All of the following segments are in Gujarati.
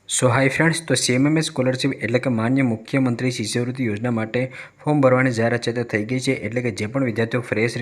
સો હાય ફ્રેન્ડ્સ, તો સીએમએમએસ સ્કોલરશિપ એટલે કે માન્ય મુખ્યમંત્રી શિષ્યવૃત્તિ યોજના માટે ફોર્મ ભરવાની જાહેરાત છે તો થઈ ગઈ છે. એટલે કે જે પણ વિદ્યાર્થીઓ ફ્રેશ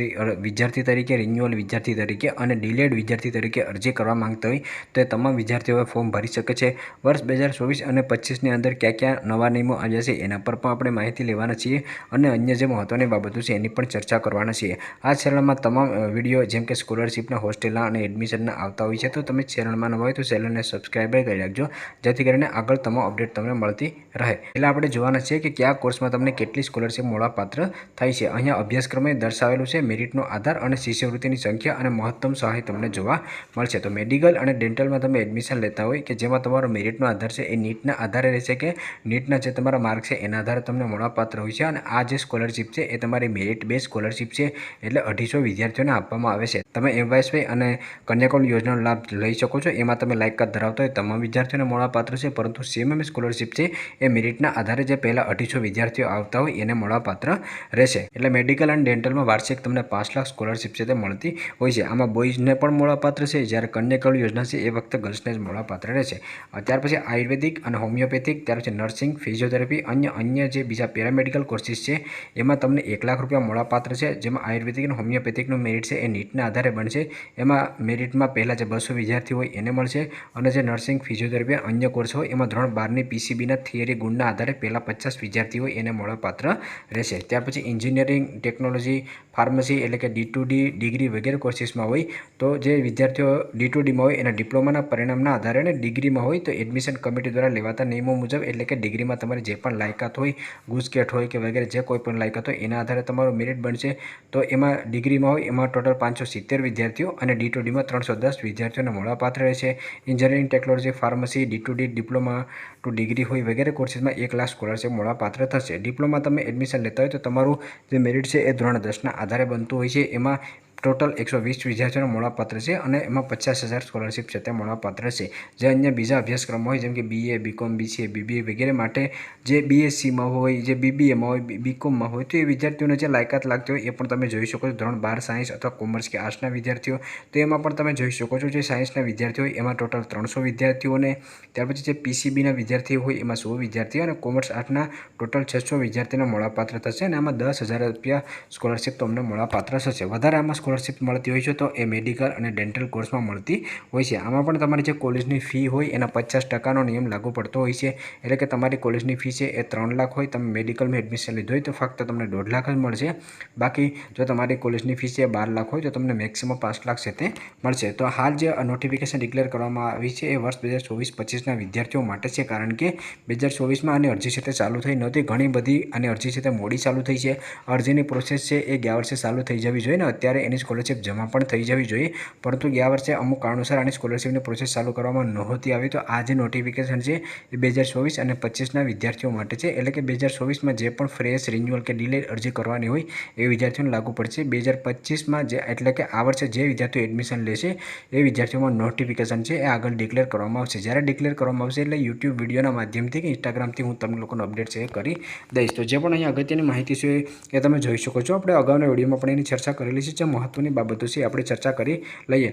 વિદ્યાર્થી તરીકે, રિન્યુઅલ વિદ્યાર્થી તરીકે અને ડિલેડ વિદ્યાર્થી તરીકે અરજી કરવા માંગતા હોય તો એ તમામ વિદ્યાર્થીઓ ફોર્મ ભરી શકે છે. વર્ષ 2024 અને 25ની અંદર ક્યાં ક્યાં નવા નિયમો આવ્યા છે એના પર પણ આપણે માહિતી લેવાના છીએ અને અન્ય જે મહત્ત્વની બાબતો છે એની પણ ચર્ચા કરવાના છીએ. આ ચેનલમાં તમામ વિડીયો જેમ કે સ્કોલરશિપના, હોસ્ટેલના અને એડમિશનના આવતા હોય છે, તો તમે ચેનલમાં નવા હોય તો ચેનલને સબસ્ક્રાઈબ કરી રાખજો, જેથી કરીને આગળ તમામ અપડેટ તમને મળતી રહે. એટલે આપણે જોવાના છે કે કયા કોર્સમાં તમને કેટલી સ્કોલરશિપ મળવાપાત્ર થાય છે. અહીંયા અભ્યાસક્રમે દર્શાવેલું છે, મેરિટનો આધાર અને શિષ્યવૃત્તિની સંખ્યા અને મહત્તમ સહાય તમને જોવા મળશે. તો મેડિકલ અને ડેન્ટલમાં તમે એડમિશન લેતા હોય કે જેમાં તમારો મેરિટનો આધાર છે એ નીટના આધારે રહેશે કે નીટના જે તમારા માર્ક છે એના આધારે તમને મળવાપાત્ર હોય છે. અને આ જે સ્કોલરશિપ છે એ તમારી મેરિટ બેઝ સ્કોલરશિપ છે, એટલે 250 વિદ્યાર્થીઓને આપવામાં આવે છે. તમે એમવાયએસવાય અને કન્યાકુલ યોજનાનો લાભ લઈ શકો છો. એમાં તમે લાયકાત ધરાવતા હોય તમામ વિદ્યાર્થીઓને મળવાપાત્ર છે, પરંતુ સીએમએમએસ સ્કોલરશિપ છે એ મેરિટના આધારે જે પહેલાં 250 વિદ્યાર્થીઓ આવતા હોય એને મળવાપાત્ર રહેશે. એટલે મેડિકલ અને ડેન્ટલમાં વાર્ષિક તમને 5 લાખ સ્કોલરશિપ છે તે મળતી હોય છે. આમાં બોયઝને પણ મળવાપાત્ર છે, જ્યારે કન્યાકુલ યોજના છે એ વખતે ગર્લ્સને જ મળવાપાત્ર રહેશે. ત્યાર પછી આયુર્વેદિક અને હોમિયોપેથિક, ત્યાર પછી નર્સિંગ, ફિઝિયોથેરાપી, અન્ય જે બીજા પેરામેડિકલ કોર્સિસ છે એમાં તમને 1 લાખ રૂપિયા મળવાપાત્ર છે. જેમાં આયુર્વેદિક અને હોમિયોપેથિકનું મેરિટ છે એ નીટના આધારે બનશે. એમાં મેરિટમાં પહેલાં જે 200 વિદ્યાર્થી હોય એને મળશે. અને જે નર્સિંગ, ફિઝિયોથેરાપી અન્ય કોર્સ હોય એમાં ધોરણ 12ની પીસીબીના થિયરી ગુણના આધારે પહેલાં 50 વિદ્યાર્થી હોય એને મળવાપાત્ર રહેશે. ત્યાર પછી એન્જિનિયરિંગ, ટેકનોલોજી, ફાર્મસી એટલે કે D2D ડિગ્રી વગેરે કોર્સિસમાં હોય તો જે વિદ્યાર્થીઓ D2Dમાં હોય એના ડિપ્લોમાના પરિણામના આધારે અને ડિગ્રીમાં હોય તો એડમિશન કમિટી દ્વારા લેવાતા નિયમો મુજબ, એટલે કે ડિગ્રીમાં તમારી જે પણ લાયકાત હોય, ગુજકેટ હોય કે વગેરે જે કોઈ પણ લાયકાત હોય એના આધારે તમારું મેરિટ બનશે. તો એમાં ડિગ્રીમાં હોય એમાં ટોટલ 570 વિદ્યાર્થીઓ અને D2Dમાં 310 વિદ્યાર્થીઓને મળવાપાત્ર રહેશે. Engineering, technology, pharmacy, D2D, diploma two degree હોય વગેરે કોર્સિસમાં 1 લાખ સ્કોલરશિપ મળવાપાત્ર થશે. ડિપ્લોમા તમે એડમિશન લેતા હોય તો તમારું જે મેરિટ છે એ ધોરણ 10ના આધારે બનતું હોય છે. એમાં ટોટલ 120 વિદ્યાર્થીઓને મળવાપાત્ર છે અને એમાં 50,000 સ્કોલરશિપ છે તે મળવાપાત્ર છે. જે અન્ય બીજા અભ્યાસક્રમો હોય જેમ કે BA, BCom, BCA, BBA વગેરે માટે જે BSCમાં હોય, જે BBAમાં હોય, BComમાં હોય તો એ વિદ્યાર્થીઓને જે લાયકાત લાગતી હોય એ પણ તમે જોઈ શકો છો. ધોરણ 12 સાયન્સ અથવા કોમર્સ કે આર્ટ્સના વિદ્યાર્થીઓ તો એમાં પણ તમે જોઈ શકો છો. જે સાયન્સના વિદ્યાર્થીઓ હોય એમાં ટોટલ 300 વિદ્યાર્થીઓને, ત્યાર પછી જે પીસીબીના વિદ્યાર્થીઓ હોય એમાં 100 વિદ્યાર્થીઓ અને કોમર્સ આર્ટ્સના ટોટલ 600 વિદ્યાર્થીઓને મળવાપાત્ર થશે. અને આમાં 10,000 રૂપિયા સ્કોલરશિપ તમને મળવાપાત્ર થશે. વધારે આમાં સ્કોલરશિપ મળતી હોય છે તો એ મેડિકલ અને ડેન્ટલ કોર્સમાં મળતી હોય છે. આમાં પણ તમારી જે કોલેજની ફી હોય એના 50% નિયમ લાગુ પડતો હોય છે. એટલે કે તમારી કોલેજની ફી છે એ 3 લાખ હોય, તમે મેડિકલમાં એડમિશન લીધું હોય તો ફક્ત તમને 1.5 લાખ જ મળશે. બાકી જો તમારી કોલેજની ફી છે 12 લાખ હોય તો તમને મેક્સિમમ 5 લાખ છે તે મળશે. તો હાલ જે નોટિફિકેશન ડિક્લેર કરવામાં આવી છે એ વર્ષ 2024-25ના વિદ્યાર્થીઓ માટે છે, કારણ કે 2024માં આની અરજી છે તે ચાલુ થઈ નહોતી. ઘણી બધી આની અરજી છે તે મોડી ચાલુ થઈ છે. અરજીની પ્રોસેસ છે એ ગયા વર્ષે ચાલુ થઈ જવી જોઈએ ને અત્યારે એની સ્કોલરશિપ જમા પણ થઈ જવી જોઈએ, પરંતુ ગયા વર્ષે અમુક કારણોસર આની સ્કોલરશિપની પ્રોસેસ ચાલુ કરવામાં નહોતી આવી. તો આ જે નોટિફિકેશન છે એ 2024 અને 25ના વિદ્યાર્થીઓ માટે છે. એટલે કે 2024માં જે પણ ફ્રેશ, રિન્યુઅલ કે ડિલેડ અરજી કરવાની હોય એ વિદ્યાર્થીઓને લાગુ પડશે. 2025માં જે એટલે કે આ વર્ષે જે વિદ્યાર્થીઓ એડમિશન લેશે એ વિદ્યાર્થીઓમાં નોટિફિકેશન છે એ આગળ ડિક્લેર કરવામાં આવશે. જ્યારે ડિક્લેર કરવામાં આવશે એટલે યુટ્યુબ વિડીયોના માધ્યમથી કે ઇન્સ્ટાગ્રામથી હું તમને લોકોનો અપડેટ છે એ કરી દઈશ. તો જે પણ અહીંયા અગત્યની માહિતી છે એ તમે જોઈ શકો છો. આપણે અગાઉના વિડીયોમાં પણ એની ચર્ચા કરેલી છે. જે મહત્ત્વની બાબતો છે આપણે ચર્ચા કરી લઈએ.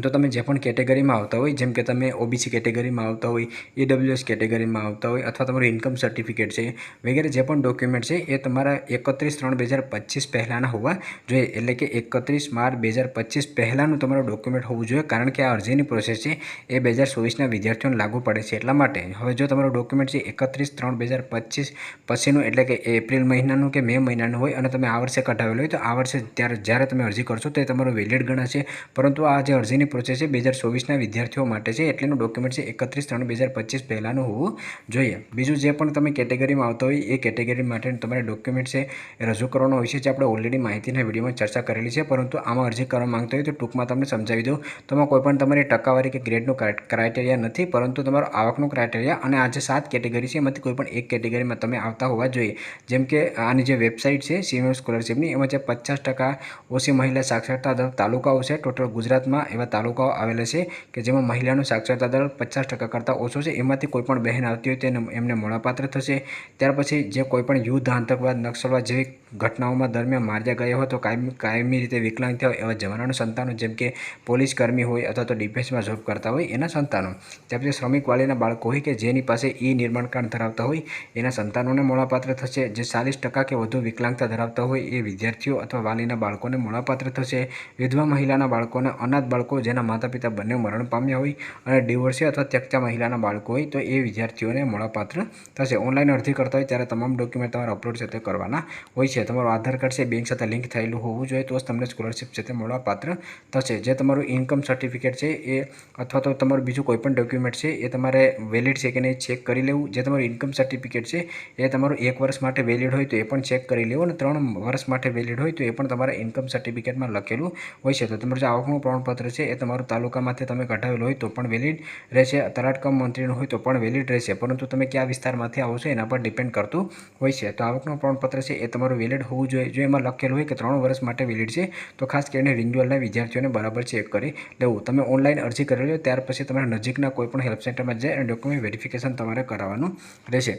તો તમે જે પણ કેટેગરીમાં આવતા હોય, જેમ કે તમે OBC કેટેગરીમાં આવતા હોય, EWS કેટેગરીમાં આવતા હોય અથવા તમારું ઇન્કમ સર્ટિફિકેટ છે વગેરે જે પણ ડોક્યુમેન્ટ છે એ તમારા 31/3/2025 પહેલાંના હોવા જોઈએ. એટલે કે 31 માર્ચ 2025 પહેલાંનું તમારું ડોક્યુમેન્ટ હોવું જોઈએ, કારણ કે આ અરજીની પ્રોસેસ છે એ 2024ના વિદ્યાર્થીઓને લાગુ પડે છે. એટલા માટે હવે જો તમારું ડોક્યુમેન્ટ છે 31/3/2025 પછીનું એટલે કે એપ્રિલ મહિનાનું કે મે મહિનાનું હોય અને તમે આ વર્ષે કઢાવેલું હોય તો આ વર્ષે જ્યારે તમે અરજી કરશો તો એ તમારું વેલિડ ગણાશે. પરંતુ આ જે અરજીની પ્રોસેસ છે 2024ના વિદ્યાર્થીઓ માટે છે એટલેનું ડોક્યુમેન્ટ છે 31/3/2025 પહેલાંનું હોવું જોઈએ. બીજું જે પણ તમે કેટેગરીમાં આવતા હોય એ કેટેગરી માટે તમારે ડોક્યુમેન્ટ છે એ રજૂ કરવાનો હોય છે, જે આપણે ઓલરેડી માહિતીના વિડીયોમાં ચર્ચા કરેલી છે. પરંતુ આમાં અરજી કરવા માંગતા હોય તો ટૂંકમાં તમને સમજાવી દઉં તો આમાં કોઈ પણ તમારી ટકાવારી કે ગ્રેડનું ક્રાઇટેરિયા નથી, પરંતુ તમારો આવકનું ક્રાઇટેરિયા અને આ જે 7 કેટેગરી છે એમાંથી કોઈ પણ એક કેટેગરીમાં તમે આવતા હોવા જોઈએ. જેમ કે આની જે વેબસાઇટ છે સીએમએમએસ સ્કોલરશિપની એમાં જે 50% ઓછી મહિલા સાક્ષરતા દર તાલુકાઓ છે ટોટલ ગુજરાતમાં, એવા તાલુકાઓ આવેલા છે કે જેમાં મહિલાનું સાક્ષરતા દર 50% કરતાં ઓછો છે. એમાંથી કોઈ પણ બહેન આવતી હોય તેને એમને મળવાપાત્ર થશે. ત્યાર પછી જે કોઈપણ યુદ્ધ, આતંકવાદ, નક્સલવાદ જેવી ઘટનાઓમાં દરમિયાન માર્યા ગયા હોય તો કાયમી રીતે વિકલાંગ થયા એવા જવાનોના સંતાનો, જેમ કે પોલીસ કર્મી હોય અથવા તો ડિફેન્સમાં જોબ કરતા હોય એના સંતાનો. ત્યાર પછી શ્રમિક વાલીના બાળકો હોય કે જેની પાસે નિર્માણ કાર્ડ ધરાવતા હોય એના સંતાનોને મળવાપાત્ર થશે. જે 40% કે વધુ વિકલાંગતા ધરાવતા હોય એ વિદ્યાર્થીઓ અથવા વાલીના બાળકોને મળવાપાત્ર થશે. વિધવા મહિલાના બાળકોને, અનાથ બાળકો જેના માતા પિતા બંને મરણ પામ્યા હોય અને ડિવોર્સી અથવા ત્યક્તા મહિલાના બાળકો હોય તો એ વિદ્યાર્થીઓને મળવાપાત્ર થશે. ઓનલાઈન અરજી કરતા હોય ત્યારે તમામ ડોક્યુમેન્ટ તમારે અપલોડ છે તે કરવાના હોય છે. તમારું આધાર કાર્ડ છે બેંક સાથે લિંક થયેલું હોવું જોઈએ તો જ તમને સ્કોલરશિપ છે તે મળવાપાત્ર થશે. જે તમારું ઇન્કમ સર્ટિફિકેટ છે એ અથવા તો તમારું બીજું કોઈ પણ ડોક્યુમેન્ટ છે એ તમારે વેલિડ છે કે નહીં ચેક કરી લેવું. જે તમારું ઇન્કમ સર્ટિફિકેટ છે એ તમારું 1 વર્ષ માટે વેલિડ હોય તો એ પણ ચેક કરી લેવું અને 3 વર્ષ માટે વેલિડ હોય તો એ પણ તમારા ઇન્કમ સર્ટિફિકેટમાં લખેલું હોય છે. તો તમારું જે આવકનું પ્રમાણપત્ર છે એ તમારું તાલુકામાંથી તમે કઢાવેલું હોય તો પણ વેલિડ રહેશે. તલાટ કમ મંત્રીનું હોય તો પણ વેલિડ રહેશે, પરંતુ તમે કયા વિસ્તારમાંથી આવો છો એના પર ડિપેન્ડ કરતું હોય છે. તો આવકનું પ્રમાણપત્ર છે એ તમારું વેલિડ હોવું જોઈએ. જો એમાં લખેલું હોય કે 3 વર્ષ માટે વેલિડ છે તો ખાસ કરીને રિન્યુઅલના વિદ્યાર્થીઓને બરાબર ચેક કરી લેવું. તમે ઓનલાઈન અરજી કરી લો ત્યાર પછી તમારે નજીકના કોઈપણ હેલ્પ સેન્ટરમાં જઈ અને ડોક્યુમેન્ટ વેરિફિકેશન તમારે કરાવવાનું રહેશે.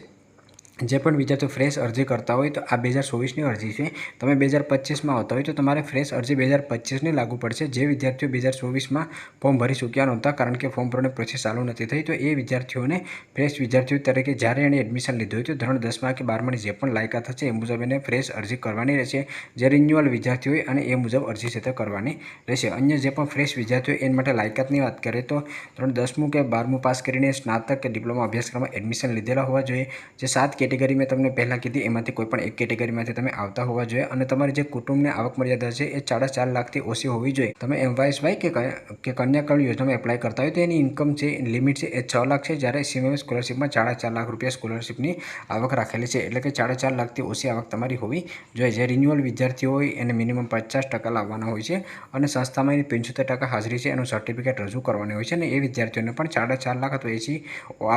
જે પણ વિદ્યાર્થીઓ ફ્રેશ અરજી કરતા હોય તો આ 2024ની અરજી છે. તમે 2025માં આવતા હોય તો તમારે ફ્રેશ અરજી 2025ની લાગુ પડશે. જે વિદ્યાર્થીઓ 2024માં ફોર્મ ભરી ચૂક્યા નહોતા કારણ કે ફોર્મ ભરવાની પ્રોસેસ ચાલુ નથી થઈ તો એ વિદ્યાર્થીઓને ફ્રેશ વિદ્યાર્થીઓ તરીકે જ્યારે એણે એડમિશન લીધું હોય તો ધોરણ 10માં કે 12માની જે પણ લાયકાત હશે એ મુજબ એને ફ્રેશ અરજી કરવાની રહેશે. જે રિન્યુઅલ વિદ્યાર્થી હોય અને એ મુજબ અરજી છે તે કરવાની રહેશે. અન્ય જે પણ ફ્રેશ વિદ્યાર્થીઓ એના માટે લાયકાતની વાત કરીએ તો ધોરણ 10મું કે 12મું પાસ કરીને સ્નાતક કે ડિપ્લોમા અભ્યાસક્રમમાં એડમિશન લીધેલા હોવા જોઈએ. જે 7 કેટેગરી મેં તમને પહેલાં કીધી એમાંથી કોઈ પણ એક કેટેગરીમાંથી તમે આવતા હોવા જોઈએ અને તમારી જે કુટુંબની આવક મર્યાદા છે એ 4.5 લાખથી ઓછી હોવી જોઈએ. તમે MYSY કે કન્યા કલ્યાણ યોજનામાં એપ્લાય કરતા હોય તો એની ઇન્કમ છે લિમિટ છે એ 6 લાખ છે. જ્યારે CMS સ્કોલરશિપમાં 4.5 લાખ રૂપિયા સ્કોલરશિપની આવક રાખેલી છે. એટલે કે 4.5 લાખથી ઓછી આવક તમારી હોવી જોઈએ. જે રિન્યુઅલ વિદ્યાર્થીઓ હોય એને મિનિમમ 50% લાવવાના હોય છે અને સંસ્થામાં એની 75% હાજરી છે એનું સર્ટિફિકેટ રજૂ કરવાની હોય છે અને એ વિદ્યાર્થીઓને પણ 4.5 લાખ અથવા એસી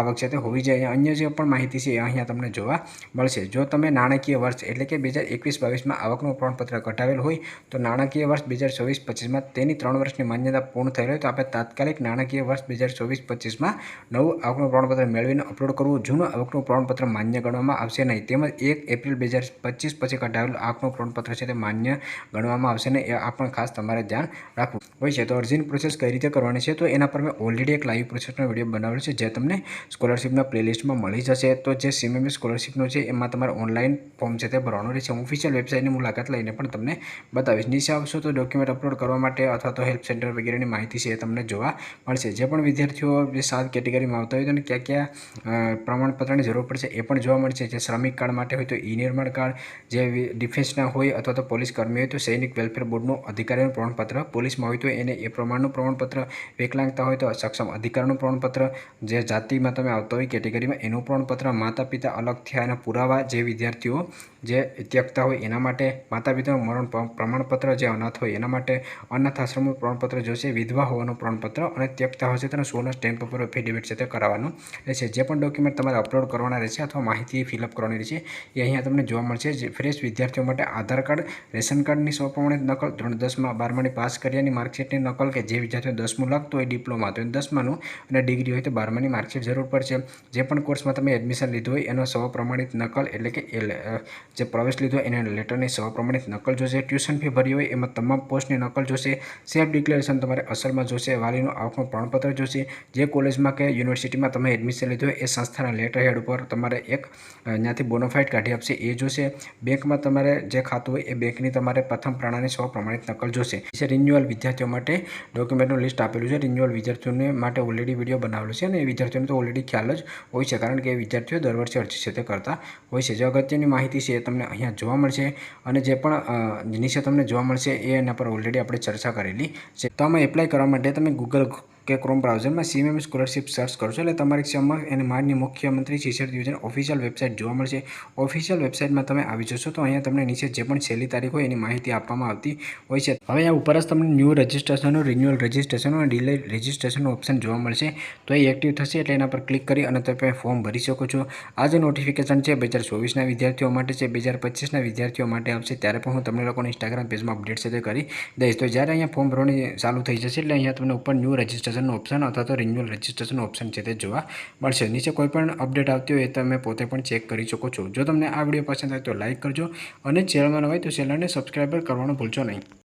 આવક છે તે હોવી જોઈએ. અન્ય જે પણ માહિતી છે એ અહીંયા તમને જોવા મળશે. જો તમે નાણાકીય વર્ષ એટલે કે 2021-22માં આવકનું પ્રમાણપત્ર કઢાવેલ હોય તો નાણાકીય વર્ષ 2024-25માં તેની 3 વર્ષની માન્યતા પૂર્ણ થઈ હોય તો આપણે તાત્કાલિક નાણાકીય વર્ષ 2024-25માં નવું આવકનું પ્રમાણપત્ર મેળવીને અપલોડ કરવું. જૂનું આવકનું પ્રમાણપત્ર માન્ય ગણવામાં આવશે નહીં. તેમજ 1 એપ્રિલ 2025 પછી કઢાવેલું આવકનું પ્રમાણપત્ર છે તે માન્ય ગણવામાં આવશે નહીં. એ આ પણ ખાસ તમારે ધ્યાન રાખવું હોય છે. તો અરજીની પ્રોસેસ કઈ રીતે કરવાની છે તો એના પર મેં ઓલરેડી એક લાઈવ પ્રોસેસનો વિડીયો બનાવેલો છે જે તમને સ્કોલરશિપના પ્લેલિસ્ટમાં મળી જશે. તો જે CMS સ્કોલરશિપનું છે એમાં તમારે ઓનલાઈન ફોર્મ છે તે ભરવાનું રહેશે. હું ઓફિશિયલ વેબસાઇટની મુલાકાત લઈને પણ તમને બતાવીશ. નીચે આવશો તો ડોક્યુમેન્ટ અપલોડ કરવા માટે અથવા તો હેલ્પ સેન્ટર વગેરેની માહિતી છે એ તમને જોવા મળશે. જે પણ વિદ્યાર્થીઓ જે 7 કેટેગરીમાં આવતા હોય તો કયા કયા પ્રમાણપત્રની જરૂર પડશે એ પણ જોવા મળશે. જે શ્રમિક કાર્ડ માટે હોય તો નિર્માણ કાર્ડ, જે ડિફેન્સના હોય અથવા તો પોલીસ કર્મી હોય તો સૈનિક વેલફેર બોર્ડનું અધિકારીનું પ્રમાણપત્ર, પોલીસમાં હોય તો એને એ પ્રમાણનું પ્રમાણપત્ર, વિકલાંગતા હોય તો સક્ષમ અધિકારીનું પ્રમાણપત્ર, જે જાતિમાં તમે આવતા હોય કેટેગરીમાં એનું પ્રમાણપત્ર, માતા પિતા અલગ થયા એના પુરાવા, જે વિદ્યાર્થીઓ જે ત્યક્તા હોય એના માટે, માતા પિતાનું મરણ પ્રમાણપત્ર, જે અનાથ હોય એના માટે અનાથ આશ્રમનું પ્રમાણપત્ર જોશે, વિધવા હોવાનું પ્રમાણપત્ર અને ત્યક્તા હશે તેના 16 સ્ટેમ્પ પેપર એફિડેવિટ છે તે કરાવવાનું રહેશે. જે પણ ડોક્યુમેન્ટ તમારે અપલોડ કરવાના રહેશે અથવા માહિતી ફિલઅપ કરવાની રહેશે એ અહીંયા તમને જોવા મળશે. જે ફ્રેશ વિદ્યાર્થીઓ માટે આધાર કાર્ડ, રેશન કાર્ડની સૌપ્રમાણિત નકલ, ધોરણ 10માં 12માની પાસ કર્યાની માર્કશીટની નકલ, કે જે વિદ્યાર્થીઓ 10મું લાગતું હોય ડિપ્લોમા તો 10માનું અને ડિગ્રી હોય તો 12માની માર્કશીટ જરૂર પડશે. જે પણ કોર્સમાં તમે એડમિશન લીધું હોય એનો સૌપ્રમાણિત નકલ એટલે કે જે પ્રવેશ લીધો એના લેટરની સૌપ્રમાણિત નકલ જોશે. ટ્યુશન ફી ભરી હોય એમાં તમામ પોસ્ટની નકલ જોશે. સેલ્ફ ડિક્લેરેશન તમારે અસલમાં જોશે. વાલીનું આવકનું પ્રમાણપત્ર જોશે. જે કોલેજમાં કે યુનિવર્સિટીમાં તમે એડમિશન લીધું હોય એ સંસ્થાના લેટર હેડ ઉપર તમારે એક ત્યાંથી બોનોફાઇડ કાઢી આપશે એ જોશે. બેંકમાં તમારે જે ખાતું હોય એ બેંકની તમારે પ્રથમ પ્રાણાની સૌપ્રમાણિત નકલ જોશે. રિન્યુઅલ વિદ્યાર્થીઓ માટે ડોક્યુમેન્ટનું લિસ્ટ આપેલું છે. રિન્યુઅલ વિદ્યાર્થીઓને માટે ઓલરેડી વિડીયો બનાવેલો છે અને એ વિદ્યાર્થીઓને તો ઓલરેડી ખ્યાલ જ હોય છે કારણ કે એ વિદ્યાર્થીઓ દર વર્ષે અરજી છે તે કરતા હોય છે. જે અગત્યની માહિતી છે એ તમને અહીંયા જોવા મળશે અને જે પણ નીચે તમને જોવા મળશે એ એના પર ઓલરેડી આપણે ચર્ચા કરેલી છે. તો આમાં એપ્લાય કરવા માટે તમે ગૂગલ કે ક્રોમ બ્રાઉઝરમાં સીએમએમએસ સ્કોલરશિપ સર્ચ કરશો એટલે તમારી સમક્ષ અને માન્ય મુખ્યમંત્રી શિષ્યવૃત્તિ યોજના ઓફિશિયલ વેબસાઇટ જોવા મળશે. ઓફિશિયલ વેબસાઇટમાં તમે આવી જશો તો અહીંયા તમને નીચે જે પણ છેલ્લી તારીખ હોય એની માહિતી આપવામાં આવતી હોય છે. હવે આ ઉપર જ તમને ન્યૂ રજિસ્ટ્રેશનનું, રિન્યુઅલ રજિસ્ટ્રેશનનું અને ડિલે રજિસ્ટ્રેશનનું ઓપ્શન જોવા મળશે. તો એ એક્ટિવ થશે એટલે એના પર ક્લિક કરી અને તમે ફોર્મ ભરી શકો છો. આ જે નોટિફિકેશન છે 2024ના વિદ્યાર્થીઓ માટે છે, 2025ના વિદ્યાર્થીઓ માટે આવશે ત્યારે પણ હું તમને લોકોને ઇન્સ્ટાગ્રામ પેજમાં અપડેટ સાથે કરી દઈશ. તો જ્યારે અહીંયા ફોર્મ ભરવાની ચાલુ થઈ જશે એટલે અહીંયા તમને ઉપર ન્યૂ રજિસ્ટ્રેશનનો ઓપ્શન અથવા તો રિન્યુઅલ રજિસ્ટ્રેશનનો ઓપ્શન છે તે જોવા મળશે. નીચે કોઈ પણ અપડેટ આવતી હોય એ તમે પોતે પણ ચેક કરી શકો છો. જો તમને આ વિડીયો પસંદ આવે તો લાઇક કરજો અને ચેનલમાં ન હોય તો ચેનલને સબસ્ક્રાઈબ કરવાનું ભૂલશો નહીં.